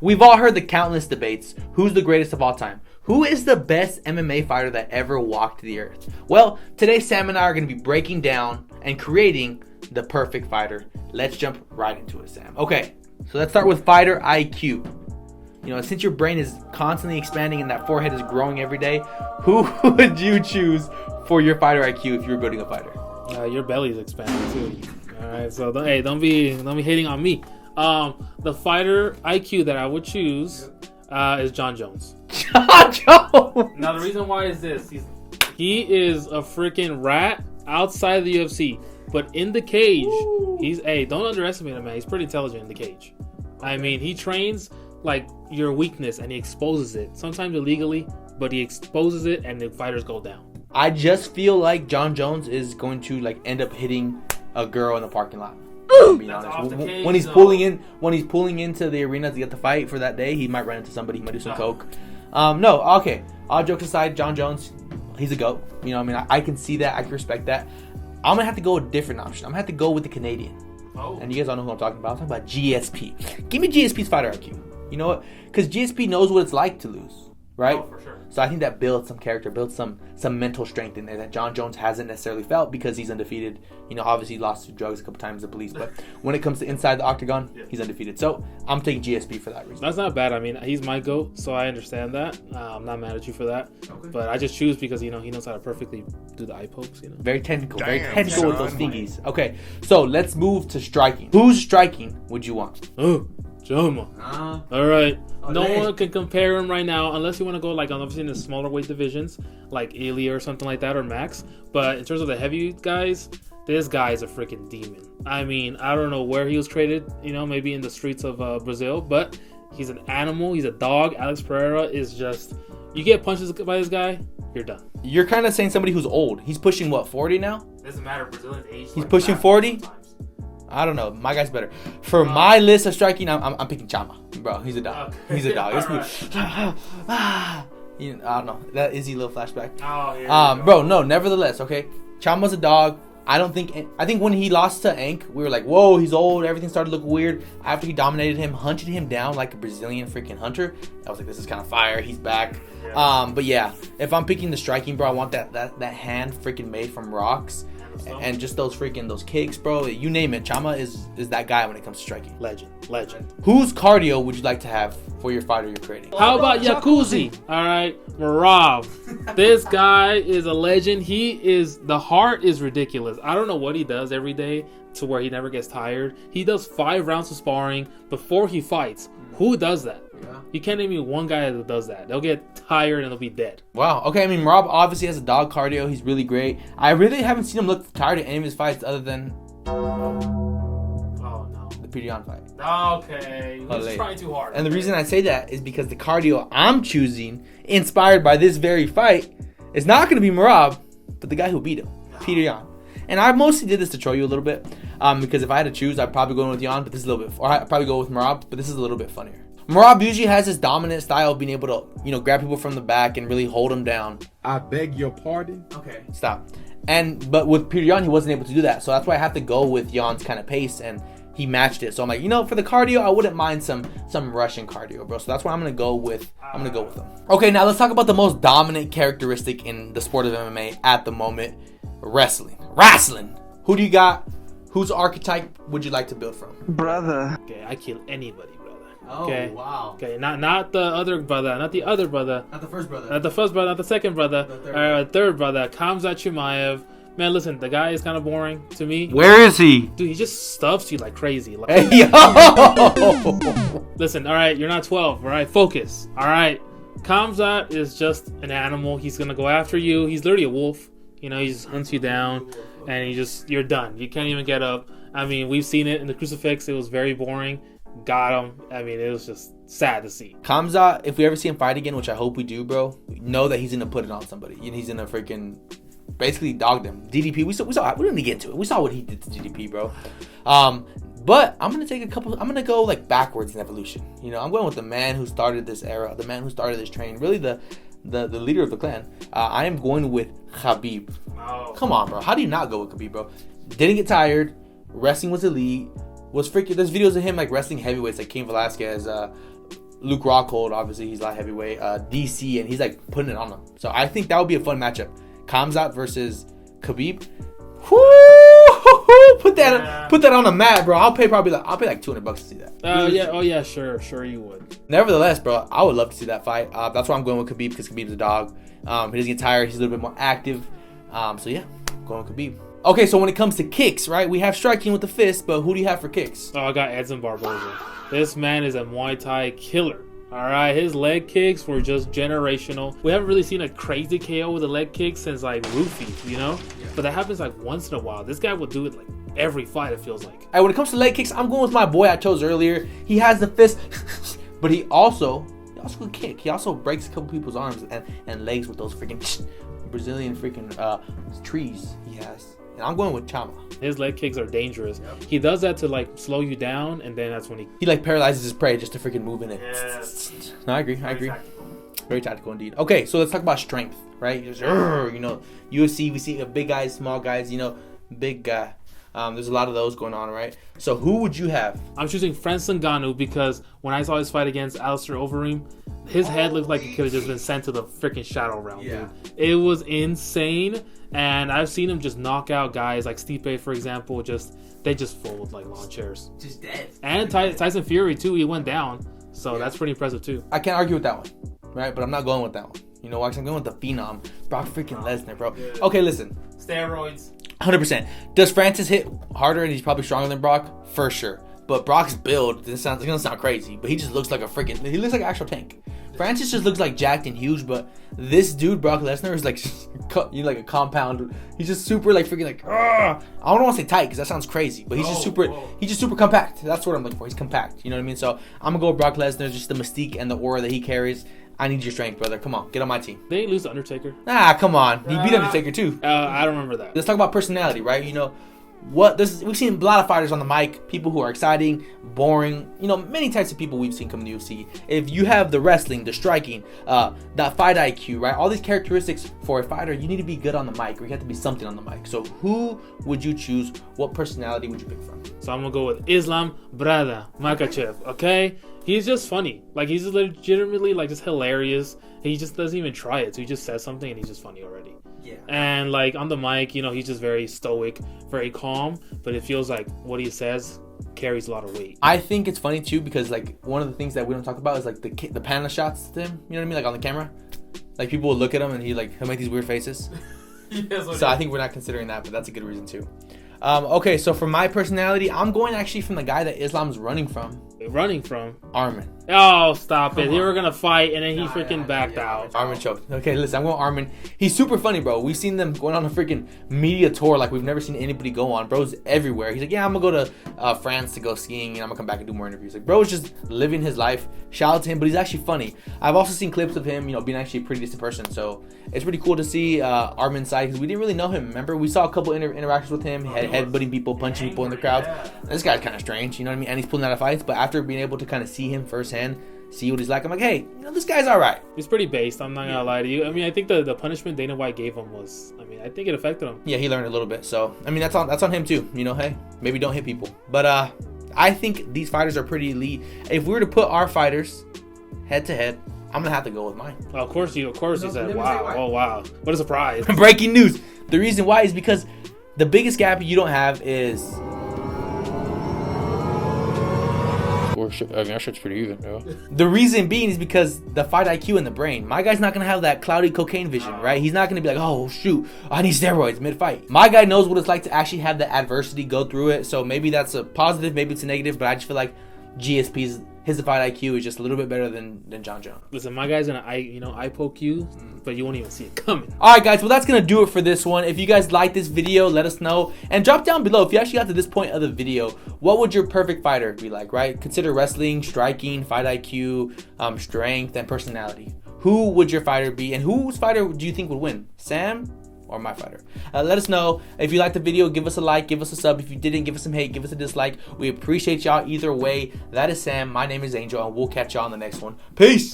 We've all heard the countless debates. Who's the greatest of all time? Who is the best MMA fighter that ever walked the earth? Well, today Sam and I are going to be breaking down and creating the perfect fighter. Let's jump right into it, Sam. Okay, so let's start with fighter IQ. You know, since your brain is constantly expanding and that forehead is growing every day, who would you choose for your fighter IQ if you were building a fighter? Your belly's expanding too. All right, so don't be hating on me. The fighter IQ that I would choose is John Jones. John Jones. Now the reason why is this: he is a freaking rat outside the UFC, but in the cage, don't underestimate him, man. He's pretty intelligent in the cage. I mean, he trains like your weakness and he exposes it. Sometimes illegally, but he exposes it and the fighters go down. I just feel like John Jones is going to end up hitting a girl in the parking lot. When he's pulling into the arena to get the fight for that day, he might run into somebody. He might do some coke. Okay. All jokes aside, John Jones, he's a GOAT. You know, I can see that. I can respect that. I'm gonna have to go with a different option. I'm gonna have to go with the Canadian. And you guys all know who I'm talking about. I'm talking about GSP. Give me GSP's fighter IQ. You know what? Because GSP knows what it's like to lose, right? Oh, for sure. So I think that builds some character, builds some mental strength in there that John Jones hasn't necessarily felt because he's undefeated. You know, obviously he lost to drugs a couple times to police, but when it comes to inside the octagon, he's undefeated. So I'm taking GSP for that reason. That's not bad. I mean, he's my GOAT, so I understand that. I'm not mad at you for that. Okay. But I just choose because, you know, he knows how to perfectly do the eye pokes, you know. Very technical, very technical with those thingies. Okay, so let's move to striking. Whose striking would you want? Jama. All right. No one can compare him right now unless you want to go obviously in the smaller weight divisions like Ilya or something like that or Max. But in terms of the heavy guys, this guy is a freaking demon. I mean, I don't know where he was traded, you know, maybe in the streets of Brazil, but he's an animal. He's a dog. Alex Pereira is just, you get punches by this guy, you're done. You're kind of saying somebody who's old. He's pushing 40 now? Doesn't matter. Brazilians age. He's pushing 40? I don't know. My guy's better. For my list of striking, I'm picking Chama. Bro, he's a dog. Okay. He's a dog. I don't know. That is a little flashback. Oh, yeah. Bro, no, nevertheless, okay? Chama's a dog. I think when he lost to Ank, we were like, whoa, he's old. Everything started to look weird. After he dominated him, hunted him down like a Brazilian freaking hunter, I was like, this is kind of fire. He's back. Yeah. But yeah, if I'm picking the striking, bro, I want that hand freaking made from rocks. And just those kicks, bro. You name it. Chama is that guy when it comes to striking. Legend. Whose cardio would you like to have for your fighter you're creating? How about Jacuzzi? All right, Marab. This guy is a legend. The heart is ridiculous. I don't know what he does every day to where he never gets tired. He does 5 rounds of sparring before he fights. Who does that? Yeah. You can't name me one guy that does that. They'll get tired and they'll be dead. Wow. Okay, I mean, Rob obviously has a dog cardio. He's really great. I really haven't seen him look tired at any of his fights other than the Pirion fight. Okay. He's trying too hard. And the reason I say that is because the cardio I'm choosing, inspired by this very fight, is not going to be Marab, but the guy who beat him, Pirion. And I mostly did this to troll you a little bit, because if I had to choose, I'd probably go with Jan, but this is a little bit, or I'd probably go with Marab, but this is a little bit funnier. Marab usually has this dominant style of being able to, you know, grab people from the back and really hold them down. I beg your pardon? Okay. Stop. But with Pirion, he wasn't able to do that, so that's why I have to go with Jan's kind of pace, and he matched it. So I'm like, you know, for the cardio, I wouldn't mind some Russian cardio, bro. So that's why I'm gonna go with him. Okay, now let's talk about the most dominant characteristic in the sport of MMA at the moment: wrestling. Who do you got? Whose archetype would you like to build from? Brother. Okay, I kill anybody, brother. Oh, okay. Wow. Okay, not the other brother, not the other brother. Not the first brother. Not the first brother, not the second brother. The third brother. Khamzat Chimaev. Man, listen, the guy is kind of boring to me. Where is he? Dude, he just stuffs you like crazy. Hey, yo! Listen, all right, you're not 12, all right? Focus, all right? Khamzat is just an animal. He's going to go after you. He's literally a wolf. You know, he just hunts you down, and you're done. You can't even get up. I mean, we've seen it in the crucifix. It was very boring. Got him. I mean, it was just sad to see. Khamzat, if we ever see him fight again, which I hope we do, bro, know that he's going to put it on somebody. And he's going to freaking basically dog them. DDP, we saw. We didn't even get into it. We saw what he did to DDP, bro. But I'm going to take I'm going to go backwards in evolution. You know, I'm going with the man who started this era, the man who started this training, really the leader of the clan. I am going with Khabib. Oh. Come on, bro. How do you not go with Khabib, bro? Didn't get tired. Wrestling was elite. Was freaking. There's videos of him wrestling heavyweights like Cain Velasquez, Luke Rockhold, obviously he's light heavyweight. DC, and he's like putting it on him. So I think that would be a fun matchup. Khamzat versus Khabib. Woo! Put that on the mat, bro. I'll pay like $200 to see that. Yeah. Oh yeah. Sure you would. Nevertheless, bro, I would love to see that fight. That's why I'm going with Khabib, because Khabib's a dog. He doesn't get tired. He's a little bit more active. So yeah, I'm going with Khabib. Okay, so when it comes to kicks, right? We have striking with the fist, but who do you have for kicks? Oh, I got Edson Barboza. This man is a Muay Thai killer. All right, his leg kicks were just generational. We haven't really seen a crazy KO with a leg kick since like Rufy, you know? Yeah. But that happens like once in a while. This guy will do it like every fight, it feels like. When it comes to leg kicks, I'm going with my boy I chose earlier. He has the fist, but he also can kick. He also breaks a couple people's arms and legs with those freaking Brazilian freaking trees he has. And I'm going with Chama. His leg kicks are dangerous. Yep. He does that to like slow you down, and then that's when he like paralyzes his prey just to freaking move in it. Yes. No, I agree. Tactical. Very tactical indeed. Okay, so let's talk about strength, right? Just, you know, UFC, we see big guys, small guys, you know, big guy. There's a lot of those going on, right? So who would you have? I'm choosing Francis Ngannou because when I saw his fight against Alistair Overeem, his head looked like it could have just been sent to the freaking shadow realm, dude. It was insane. And I've seen him just knock out guys like Stipe, for example. They just fold like lawn chairs. Just dead. And Tyson Fury too. He went down, so that's pretty impressive too. I can't argue with that one, right? But I'm not going with that one. You know why? 'Cause I'm going with the phenom, Brock freaking Lesnar, bro. Yeah. Okay, listen. Steroids. 100%. Does Francis hit harder and he's probably stronger than Brock? For sure. But Brock's build, it's gonna sound crazy, but he just looks like he looks like an actual tank. Francis just looks like jacked and huge, but this dude, Brock Lesnar, is like, you know, like a compound. He's just super like freaking like, I don't want to say tight because that sounds crazy, but he's just super compact. That's what I'm looking for. He's compact. You know what I mean? So I'm gonna go with Brock Lesnar, just the mystique and the aura that he carries. I need your strength, brother. Come on, get on my team. They lose to Undertaker. Nah, come on. He beat Undertaker too. I don't remember that. Let's talk about personality, right? You know, we've seen a lot of fighters on the mic, people who are exciting, boring, you know, many types of people we've seen come to the UFC. If you have the wrestling, the striking, that fight IQ, right? All these characteristics for a fighter, you need to be good on the mic, or you have to be something on the mic. So who would you choose? What personality would you pick from? So I'm gonna go with Islam Brada Makhachev, okay? He's just funny. Like, he's legitimately like just hilarious. He just doesn't even try it. So he just says something and he's just funny already. Yeah. And like on the mic, you know, he's just very stoic, very calm, but it feels like what he says carries a lot of weight. I think it's funny too because like one of the things that we don't talk about is like the panel shots to him. You know what I mean? Like on the camera, like people will look at him and he'll make these weird faces. So I think we're not considering that, but that's a good reason too. Okay, so for my personality, I'm going actually from the guy that Islam's running from. Running from? Armin. Oh, stop it. They were going to fight, and then he freaking backed out. Armin choked. Okay, listen, I'm going Armin. He's super funny, bro. We've seen them going on a freaking media tour like we've never seen anybody go on. Bro's everywhere. He's like, yeah, I'm going to go to France to go skiing, and I'm going to come back and do more interviews. Like, bro's just living his life. Shout out to him, but he's actually funny. I've also seen clips of him, you know, being actually a pretty decent person, so it's pretty cool to see Armin's side because we didn't really know him. Remember, we saw a couple interactions with him, headbutting people, punching people in the crowd. This guy's kind of strange, you know what I mean? And he's pulling out of fights, but after being able to kind of see him firsthand, see what he's like, I'm like, hey, you know, this guy's all right. He's pretty based. I'm not gonna lie to you. I mean, I think the punishment Dana White gave him was, I mean, I think it affected him. Yeah, he learned a little bit. So, I mean, that's on him too. You know, hey, maybe don't hit people. But I think these fighters are pretty elite. If we were to put our fighters head to head, I'm gonna have to go with mine. Oh, of course you said, wow. Oh, wow. What a surprise. Breaking news. The reason why is because the biggest gap you don't have is. I mean, our shit's pretty even, bro. The reason being is because the fight IQ in the brain. My guy's not going to have that cloudy cocaine vision, right? He's not going to be like, oh, shoot, I need steroids mid-fight. My guy knows what it's like to actually have the adversity go through it. So maybe that's a positive, maybe it's a negative, but I just feel like GSP's his fight IQ is just a little bit better than John Jones. Listen, my guy's gonna eye poke you, but you won't even see it coming. All right, guys. Well, that's gonna do it for this one. If you guys like this video, let us know and drop down below if you actually got to this point of the video. What would your perfect fighter be like? Right? Consider wrestling, striking, fight IQ, strength, and personality. Who would your fighter be, and whose fighter do you think would win? Sam or my fighter? Let us know. If you liked the video, give us a like, give us a sub. If you didn't, give us some hate, give us a dislike. We appreciate y'all either way. That is Sam. My name is Angel, and we'll catch y'all on the next one. Peace.